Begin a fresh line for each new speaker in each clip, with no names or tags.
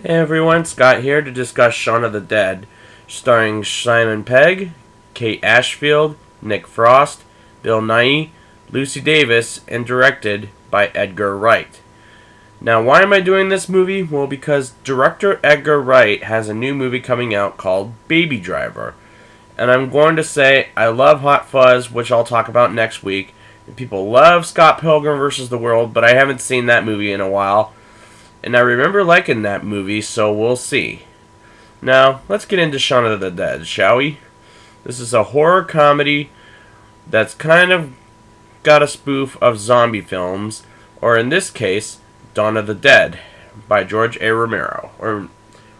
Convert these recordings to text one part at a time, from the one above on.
Hey everyone, Scott here to discuss Shaun of the Dead, starring Simon Pegg, Kate Ashfield, Nick Frost, Bill Nighy, Lucy Davis, and directed by Edgar Wright. Now, why am I doing this movie? Well, because director Edgar Wright has a new movie coming out called Baby Driver. And I'm going to say I love Hot Fuzz, which I'll talk about next week. And people love Scott Pilgrim vs. the World, but I haven't seen that movie in a while. And I remember liking that movie, so we'll see. Now, let's get into Shaun of the Dead, shall we? This is a horror comedy that's kind of got a spoof of zombie films, or in this case, Dawn of the Dead, by George A. Romero.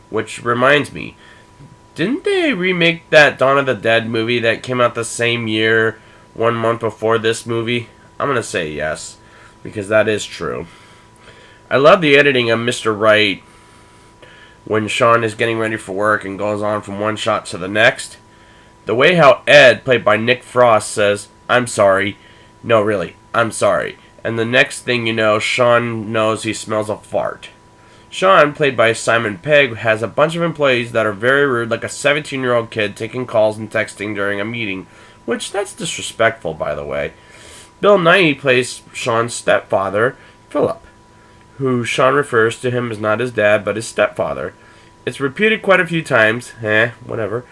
Which reminds me, didn't they remake that Dawn of the Dead movie that came out the same year, 1 month before this movie? I'm going to say yes, because that is true. I love the editing of Mr. Wright when Shaun is getting ready for work and goes on from one shot to the next. The way how Ed, played by Nick Frost, says, "I'm sorry. No, really, I'm sorry." And the next thing you know, Shaun knows he smells a fart. Shaun, played by Simon Pegg, has a bunch of employees that are very rude, like a 17-year-old kid taking calls and texting during a meeting, which that's disrespectful, by the way. Bill Nighy plays Shaun's stepfather, Philip, who Shaun refers to him as not his dad, but his stepfather. It's repeated quite a few times. Whatever.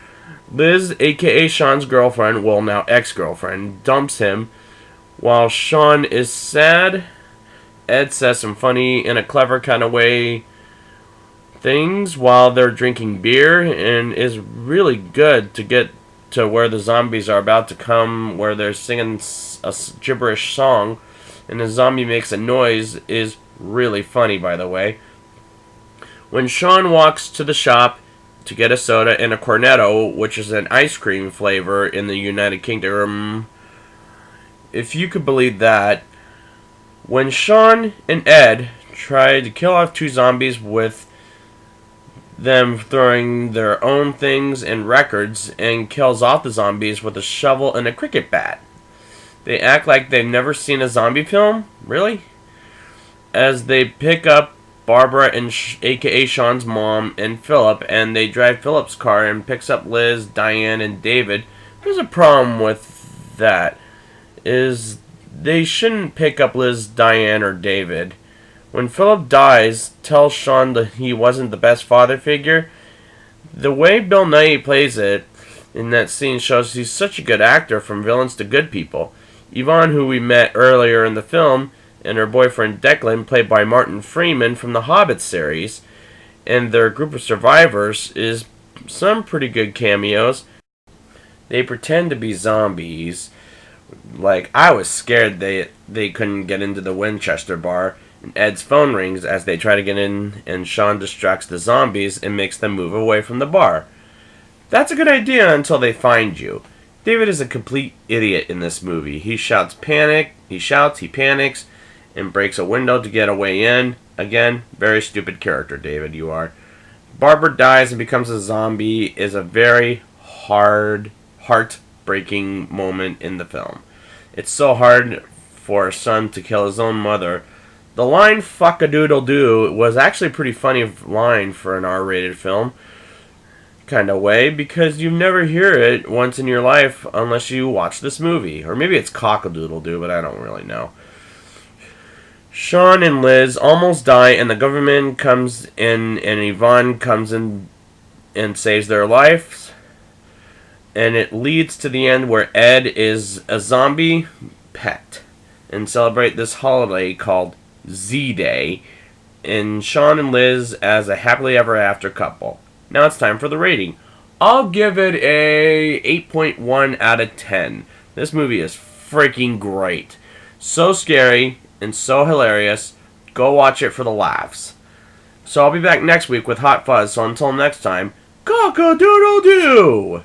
Liz, a.k.a. Shaun's girlfriend, well, now ex-girlfriend, dumps him. While Shaun is sad, Ed says some funny, in a clever kind of way, things while they're drinking beer, and is really good to get to where the zombies are about to come, where they're singing a gibberish song, and the zombie makes a noise, is really funny, by the way. When Shaun walks to the shop to get a soda and a cornetto, which is an ice cream flavor in the United Kingdom, if you could believe that, when Shaun and Ed try to kill off two zombies with them throwing their own things and records, and kills off the zombies with a shovel and a cricket bat. They act like they've never seen a zombie film? Really? As they pick up Barbara, and a.k.a. Shaun's mom, and Philip, and they drive Philip's car and picks up Liz, Diane, and David. There's a problem with that, is they shouldn't pick up Liz, Diane, or David. When Philip dies, tells Shaun that he wasn't the best father figure. The way Bill Nighy plays it in that scene shows he's such a good actor, from villains to good people. Yvonne, who we met earlier in the film, and her boyfriend Declan, played by Martin Freeman from the Hobbit series, and their group of survivors, is some pretty good cameos. They pretend to be zombies. Like, I was scared they couldn't get into the Winchester bar, and Ed's phone rings as they try to get in, and Shaun distracts the zombies and makes them move away from the bar. That's a good idea until they find you. David is a complete idiot in this movie. He shouts, he panics, and breaks a window to get a way in. Again, very stupid character, David, you are. Barbara dies and becomes a zombie is a very heartbreaking moment in the film. It's so hard for a son to kill his own mother. The line, "fuck-a-doodle-doo," was actually a pretty funny line for an R-rated film, kind of way, because you never hear it once in your life unless you watch this movie. Or maybe it's cock-a-doodle-doo, but I don't really know. Shaun and Liz almost die, and the government comes in, and Yvonne comes in and saves their lives. And it leads to the end where Ed is a zombie pet, and celebrate this holiday called Z-Day, and Shaun and Liz as a happily ever after couple. Now it's time for the rating. I'll give it a 8.1 out of 10. This movie is freaking great. So scary and so hilarious. Go watch it for the laughs. So I'll be back next week with Hot Fuzz, so until next time, cock-a-doodle-doo!